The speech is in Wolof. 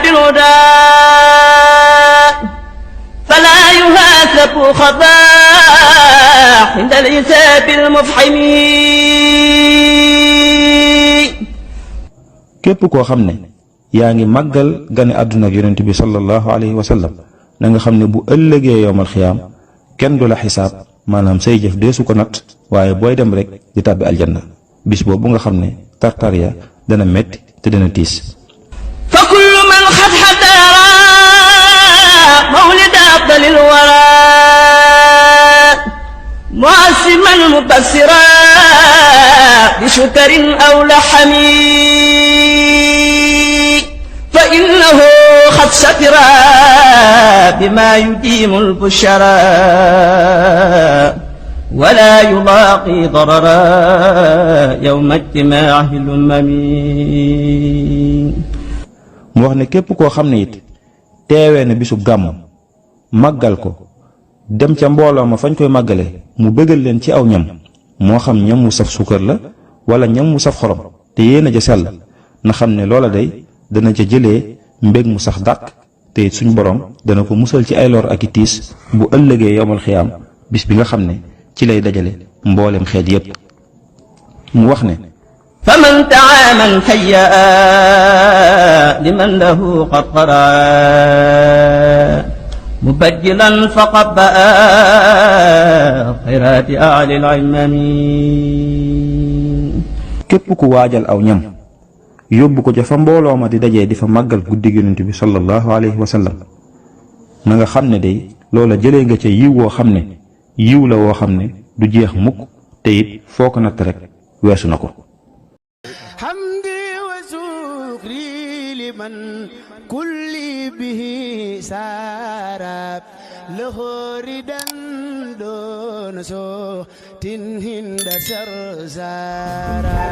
بالهدى فلا يهاثب خطاء عند الحساب المفحم. képp koo xam ne yaa ngi màggal gane àdduna ak yonent bi sallallahu alayhi wa sallam na nga xam ne bu ëllëgee yowmal xiyaam kenn du la xisaab maanaam say jëf deesu ko nat waaye booy dem rek di tàbbi aljanna bis boobu nga xam ne tartar ya dana metti te dana tiis. fa kullu man xat xadara mawlida afdalil wara muasiman mubassira bi shukarin aw laxami fa innahu xad shakira bima yudimu lbushara wala yulaaqi darara yawma ijtimaahi lumami. mu wax ne képp koo xam ne it teewee na bisub gàmm màggal ko dem ca mbooloo ma fañ koy màggale mu bëggal leen ci aw ñam moo xam ñam wu saf suukar la wala ñam wu saf xorom te yéena ja sell na xam ne loola day dana ca jëlee mbég mu sax dàq te it suñ borom dana ko musal ci ay lor ak i tiis bu ëllëgee yowmal xiyaam bis bi nga xam ne ci lay dajale mboolem xeet yépp. mu wax ne faman taaman hayyaa liman lahu qad qara mubajjilan faqabaa xayraati ahlil ilmi. képp ku waajal aw ñam yóbbu ko ca fa mbooloo ma di dajee di fa màggal guddi yonent bi sallallahu alayhi wa sallam na nga xam ne day loola jëlee nga ca yiw woo xam ne yiw la woo xam ne du jeex mukk te it foo ko natt rek weesu na ko. hamdi wa sukri liman kulli bihi sarab lahoridan doon so tin hinda sar sara